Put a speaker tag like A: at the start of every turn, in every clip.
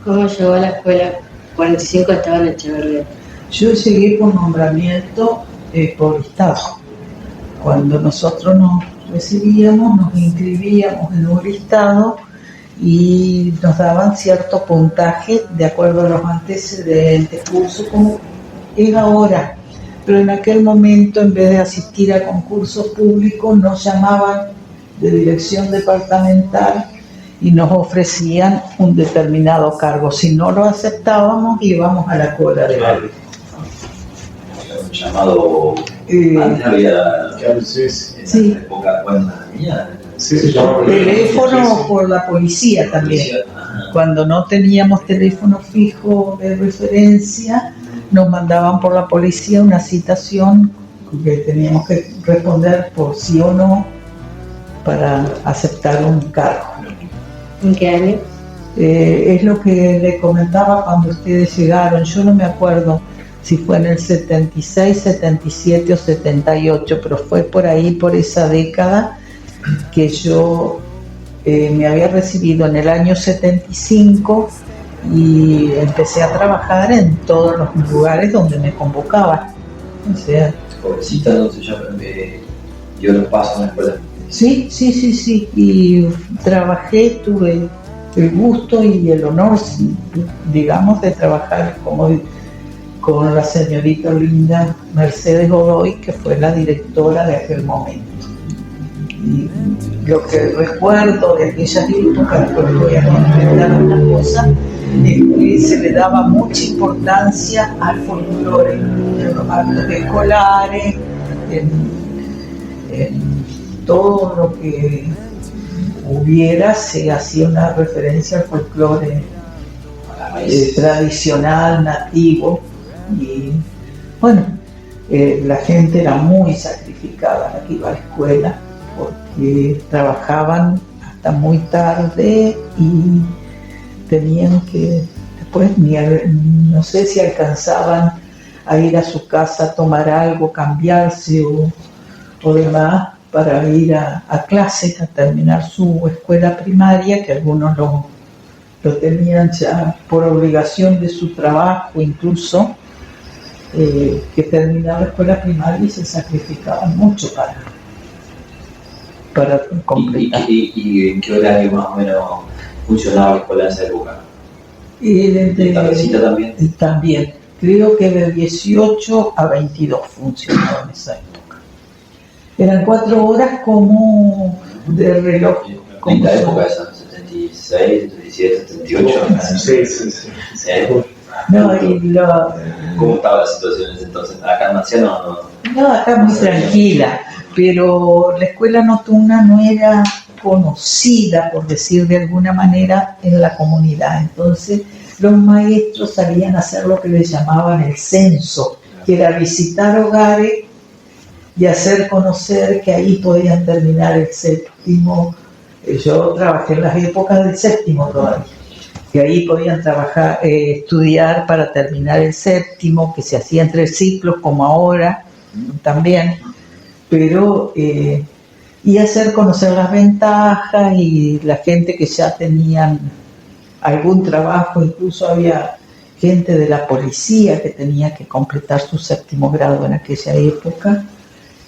A: ¿Cómo llegó a la escuela? 45 estaba en Echeverría.
B: Yo llegué por nombramiento por listado. Cuando nosotros nos recibíamos, nos inscribíamos en un listado y nos daban cierto puntaje de acuerdo a los antecedentes, cursos, como es ahora. Pero en aquel momento, en vez de asistir a concursos públicos, nos llamaban de dirección departamental y nos ofrecían un determinado cargo. Si no lo aceptábamos, íbamos a la cola de la ley.
C: Llamado antes había
B: sí.
C: Época cuando tenía
B: teléfono por la policía también. Cuando no teníamos teléfono fijo de referencia, nos mandaban por la policía una citación que teníamos que responder por sí o no para aceptar un cargo.
A: ¿En qué año?
B: Es lo que le comentaba cuando ustedes llegaron. Yo no me acuerdo si fue en el 76, 77 o 78, pero fue por ahí, por esa década, que yo me había recibido en el año 75 y empecé a trabajar en todos los lugares donde me convocaban. O sea,
C: pobrecita, entonces ya dio los pasos en la escuela.
B: Sí, y trabajé, tuve el gusto y el honor, digamos, de trabajar con la señorita linda Mercedes Godoy, que fue la directora de aquel momento. Y lo que recuerdo de aquellas épocas, porque voy a comentar una cosa, es que se le daba mucha importancia al folclore, en los actos escolares, en todo lo que hubiera, se hacía una referencia al folclore tradicional, nativo, y bueno, la gente era muy sacrificada la que iba a la escuela, porque trabajaban hasta muy tarde y tenían que después no sé si alcanzaban a ir a su casa a tomar algo, cambiarse o demás para ir a clases, a terminar su escuela primaria, que algunos lo tenían ya por obligación de su trabajo incluso, que terminaban la escuela primaria y se sacrificaban mucho para completar.
C: ¿Y en qué horario más o menos funcionaba la escuela en esa época?
B: ¿Y
C: tardecita también?
B: También, creo que de 18 a 22 funcionaba en esa época. Eran 4 horas como de reloj.
C: ¿En la época esa? 76, 77, 78.
D: Sí.
B: No,
C: ¿Cómo estaba la situación en ese entonces? Acá en Marciano
B: no, acá muy tranquila, pero la escuela nocturna no era conocida, por decir de alguna manera, en la comunidad. Entonces los maestros salían a hacer lo que les llamaban el censo, que era visitar hogares y hacer conocer que ahí podían terminar el séptimo. Yo trabajé en las épocas del séptimo todavía, que ahí podían trabajar, estudiar para terminar el séptimo, que se hacía entre ciclos como ahora también, pero y hacer conocer las ventajas, y la gente que ya tenían algún trabajo, incluso había gente de la policía que tenía que completar su séptimo grado en aquella época,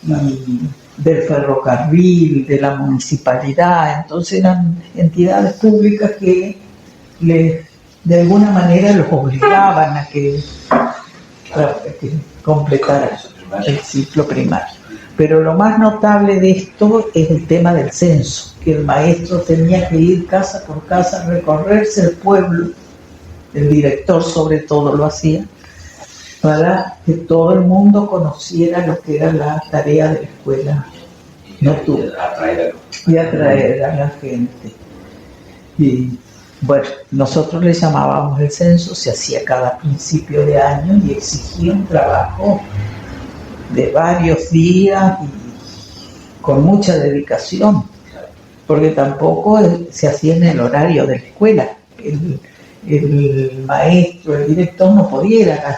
B: y del ferrocarril, de la municipalidad. Entonces eran entidades públicas que de alguna manera los obligaban a que completaran el ciclo primario. Pero lo más notable de esto es el tema del censo, que el maestro tenía que ir casa por casa, recorrerse el pueblo, el director sobre todo lo hacía, para que todo el mundo conociera lo que era la tarea de la escuela nocturna y atraer a la gente. Y bueno, nosotros le llamábamos el censo, se hacía cada principio de año y exigía un trabajo de varios días y con mucha dedicación, porque tampoco se hacía en el horario de la escuela. El maestro, el director no podía ir a las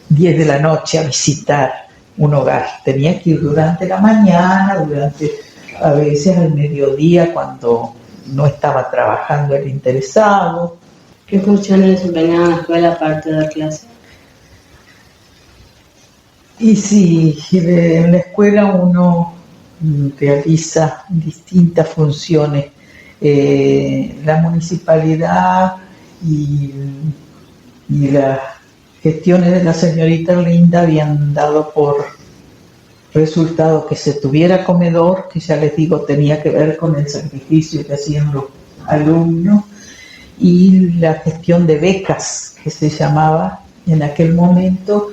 B: 10 de la noche a visitar un hogar, tenía que ir durante la mañana, a veces al mediodía cuando no estaba trabajando el interesado.
A: ¿Qué funciones desempeñaba en la escuela aparte de dar clases?
B: Y sí, en la escuela uno realiza distintas funciones. La municipalidad y las gestiones de la señorita Linda habían dado por resultado que se tuviera comedor, que ya les digo tenía que ver con el sacrificio que hacían los alumnos, y la gestión de becas, que se llamaba en aquel momento,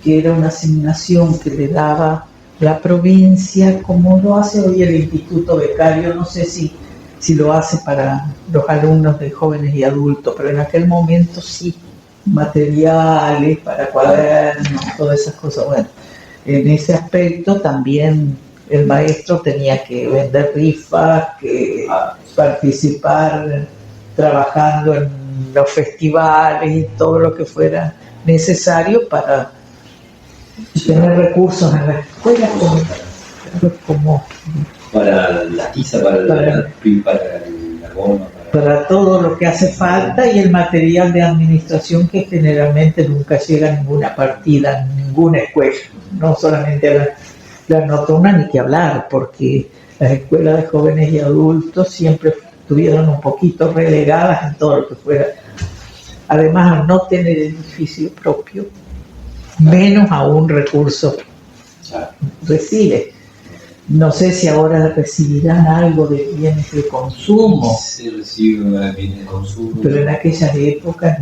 B: que era una asignación que le daba la provincia, como lo hace hoy el Instituto Becario. No sé si lo hace para los alumnos de jóvenes y adultos, pero en aquel momento sí, materiales para cuadernos, todas esas cosas. Bueno, en ese aspecto también el maestro tenía que vender rifas, que participar trabajando en los festivales y todo lo que fuera necesario para tener recursos en la escuela como
C: para la tiza, para la goma,
B: para todo lo que hace falta, y el material de administración que generalmente nunca llega a ninguna partida, en ninguna escuela, no solamente a la nocturna ni que hablar, porque las escuelas de jóvenes y adultos siempre estuvieron un poquito relegadas en todo lo que fuera. Además, al no tener edificio propio, menos aún recursos recibe. No sé si ahora recibirán algo de bienes de consumo.
C: Se recibe bienes de consumo.
B: Pero en aquellas épocas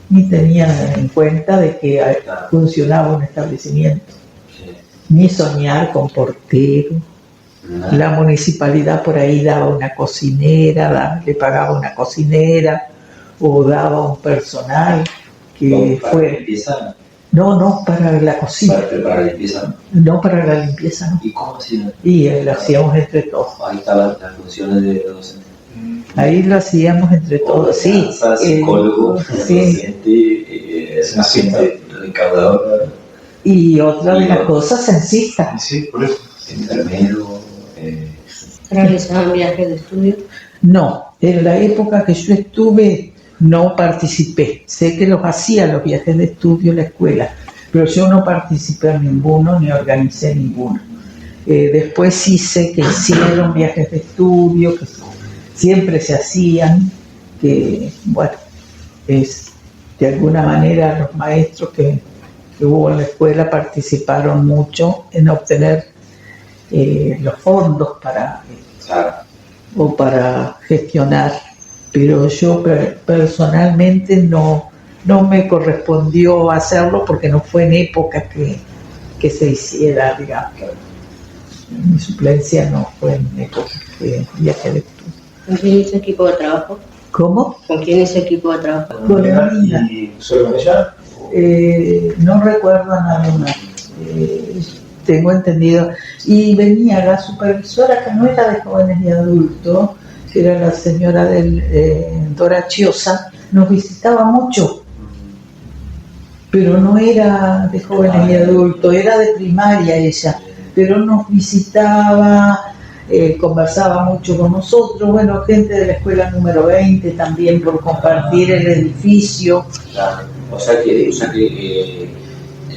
B: ni tenían en cuenta de que funcionaba un establecimiento.
C: Sí.
B: Ni soñar con portero.
C: No.
B: La municipalidad por ahí daba una cocinera, le pagaba una cocinera o daba un personal que
C: ¿Para
B: fue...
C: limpieza?
B: No, para la cocina.
C: ¿Para preparar limpieza?
B: No, para la limpieza, no.
C: ¿Y cómo hacían?
B: Y lo hacíamos entre todos.
C: Ahí estaban las funciones de docente.
B: Ahí lo hacíamos entre todos, sí.
C: Psicólogo,
B: Sí.
C: docente, agente recaudador,
B: Y otra de las cosas, censista.
D: Sí, por eso.
C: enfermero.
A: ¿Realizaban viajes de estudio?
B: No, en la época que yo estuve no participé. Sé que los hacía los viajes de estudio en la escuela, pero yo no participé en ninguno ni organicé ninguno. Después sí sé que hicieron viajes de estudio, que siempre se hacían, que bueno, de alguna manera los maestros que hubo en la escuela participaron mucho en obtener los fondos para gestionar, pero yo personalmente no me correspondió hacerlo porque no fue en época que se hiciera, digamos. Mi suplencia no fue en época de viaje de estudio.
A: ¿Con quién hizo equipo de trabajo?
B: ¿Cómo?
A: ¿Con quién hizo equipo de trabajo?
B: Con Linda.
D: ¿Y solo con ella?
B: No recuerdo a nadie más. Tengo entendido. Y venía la supervisora, que no era de jóvenes y adultos, que era la señora Dora Chiosa, nos visitaba mucho, pero no era de jóvenes y adultos, era de primaria ella, pero nos visitaba, conversaba mucho con nosotros, bueno, gente de la escuela número 20 también por compartir el edificio.
C: Claro. O sea que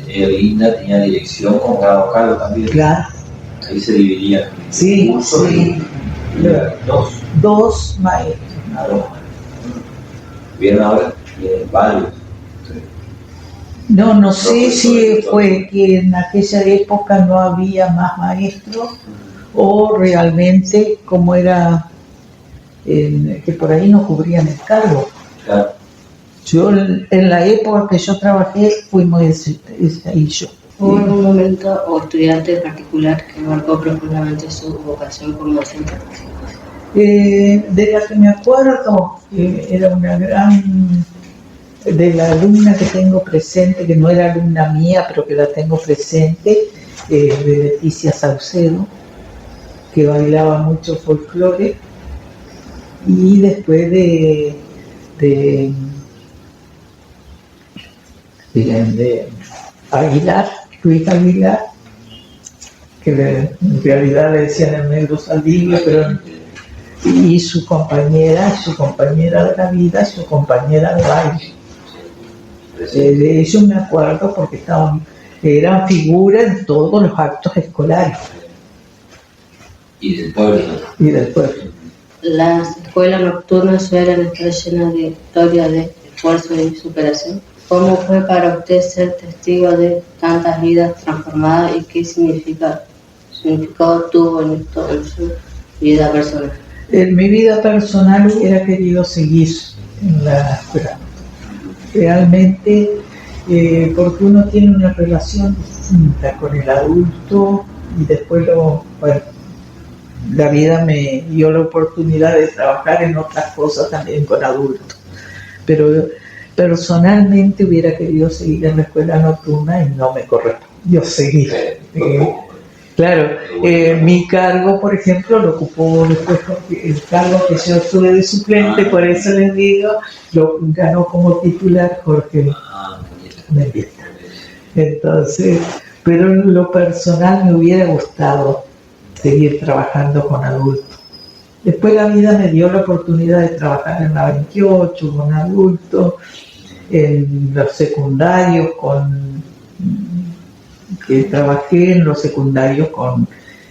C: Linda tenía dirección con grado Carlos también.
B: Claro.
C: Ahí se dividían.
B: Sí, sí. Dos maestros.
C: Vieron ahora varios.
B: No sé si fue que en aquella época no había más maestros o realmente como era que por ahí no cubrían el cargo.
C: Claro.
B: Yo en la época que yo trabajé fuimos ella y yo.
A: ¿Hubo algún momento o estudiante en particular que marcó profundamente su vocación como docente?
B: De la que me acuerdo, era una gran... de la alumna que tengo presente, que no era alumna mía, pero que la tengo presente, de Leticia Saucedo, que bailaba mucho folclore, y después de Aguilar, Luis Aguilar, que en realidad le decían el negro Saldivia, pero y su compañera de la vida, y su compañera de baile. De ellos me acuerdo porque eran figuras en todos los actos escolares.
C: Y del pueblo.
B: Y del pueblo.
A: Las escuelas nocturnas suelen estar llenas de historias de esfuerzo y superación. ¿Cómo fue para usted ser testigo de tantas vidas transformadas y qué significado tuvo en esto en su vida personal?
B: En mi vida personal hubiera querido seguir en la escuela. Realmente, porque uno tiene una relación distinta con el adulto y después la vida me dio la oportunidad de trabajar en otras cosas también con adultos. Pero personalmente hubiera querido seguir en la escuela nocturna y no me correspondió seguir. Claro, mi cargo, por ejemplo, lo ocupó después, el cargo que yo estuve de suplente, por eso les digo, lo ganó como titular Jorge Mendieta. Entonces, pero en lo personal me hubiera gustado seguir trabajando con adultos. Después la vida me dio la oportunidad de trabajar en la 28 con adultos, en los secundarios que trabajé en los secundarios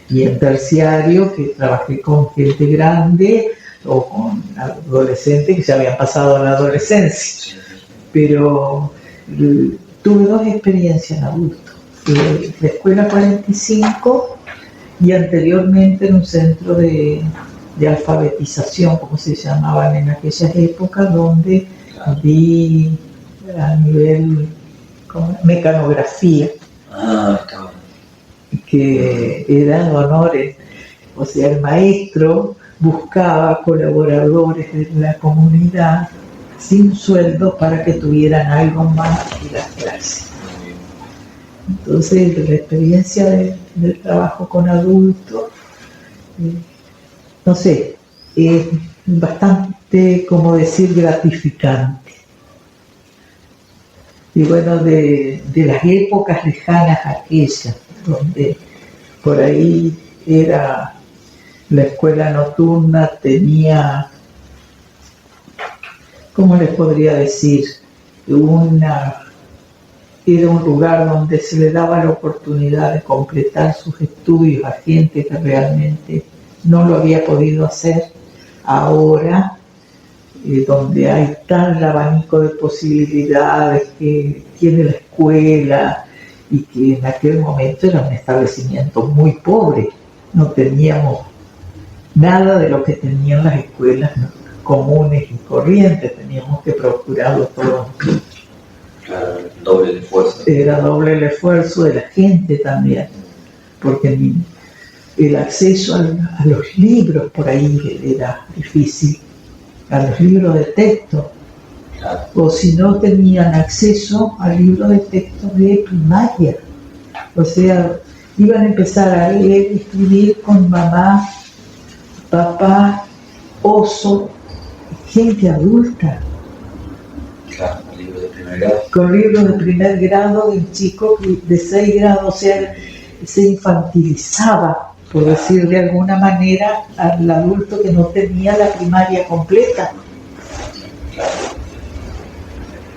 B: y en terciario que trabajé con gente grande o con adolescentes que ya habían pasado a la adolescencia. Pero tuve dos experiencias en adultos. La escuela 45 y anteriormente en un centro de alfabetización, como se llamaban en aquellas épocas, donde vi a nivel mecanografía, que eran honores. O sea, el maestro buscaba colaboradores de la comunidad sin sueldo para que tuvieran algo más que las clases. Entonces, la experiencia del trabajo con adultos, no sé, es bastante, como decir, gratificante. Y bueno, de las épocas lejanas aquellas, donde por ahí era la escuela nocturna, tenía, ¿cómo les podría decir? Era un lugar donde se le daba la oportunidad de completar sus estudios a gente que realmente no lo había podido hacer. Ahora, donde hay tal abanico de posibilidades que tiene la escuela y que en aquel momento era un establecimiento muy pobre, no teníamos nada de lo que tenían las escuelas comunes y corrientes, teníamos que procurarlo todo.
C: Claro, doble el esfuerzo.
B: Era doble el esfuerzo de la gente también, porque el acceso a los libros por ahí era difícil, a los libros de texto,
C: Claro.
B: o si no tenían acceso a libros de texto de primaria, o sea, iban a empezar a leer y escribir con mamá, papá, oso, gente adulta.
C: Claro, un libro de primer grado.
B: Con libros de primer grado de un chico de 6 grados, o sea, se infantilizaba, por decir de alguna manera, al adulto que no tenía la primaria completa.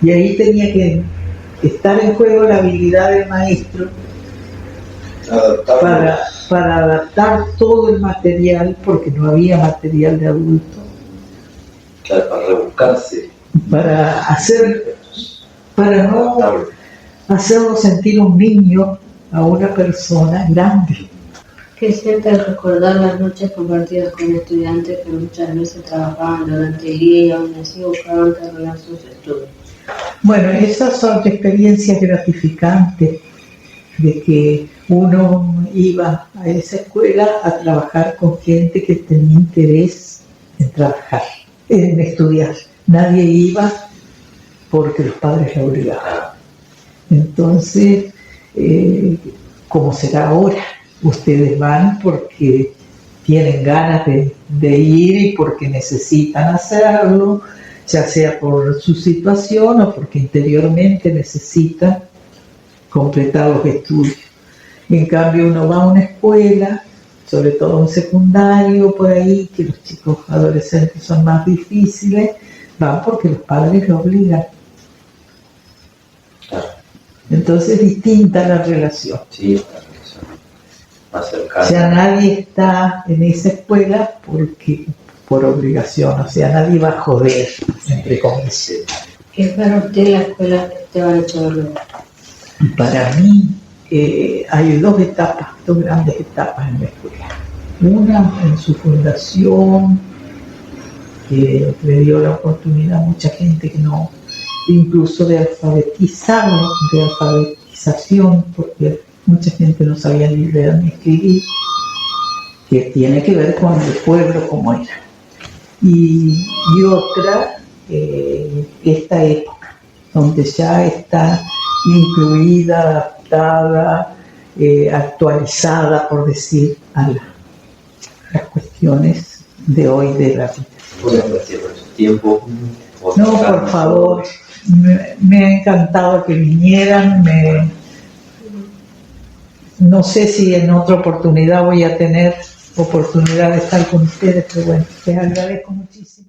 B: Y ahí tenía que estar en juego la habilidad del maestro para adaptar todo el material, porque no había material de adulto.
C: Claro, para rebuscarse.
B: Para no hacerlo sentir un niño a una persona grande.
A: ¿Qué siente al recordar las noches compartidas con estudiantes que muchas veces trabajaban durante el día y aún así buscaban terminar sus estudios?
B: Bueno, esas son experiencias gratificantes de que uno iba a esa escuela a trabajar con gente que tenía interés en trabajar, en estudiar. Nadie iba porque los padres la obligaban. Entonces, como será ahora, ustedes van porque tienen ganas de ir y porque necesitan hacerlo, ya sea por su situación o porque interiormente necesitan completar los estudios. En cambio, uno va a una escuela, sobre todo en secundario, por ahí, que los chicos adolescentes son más difíciles, van porque los padres lo obligan.
C: Claro.
B: Entonces es distinta la relación.
C: Sí, una relación más cercana.
B: O sea, nadie está en esa escuela por obligación, o sea, nadie va a joder, entre comillas.
C: Sí.
A: ¿Qué es para usted la escuela Esteban Echeverría?
B: Para mí hay dos grandes etapas en la escuela. Una en su fundación, que le dio la oportunidad a mucha gente que no, incluso de alfabetizarlo, de alfabetización, porque mucha gente no sabía ni leer ni escribir, que tiene que ver con el pueblo como era. Y otra, esta época, donde ya está incluida, adaptada, actualizada, por decir, a las cuestiones de hoy de la vida.
C: Bueno, pues por ese tiempo.
B: No, por favor, me ha encantado que vinieran. No sé si en otra oportunidad voy a tener oportunidad de estar con ustedes, pero bueno, les agradezco muchísimo.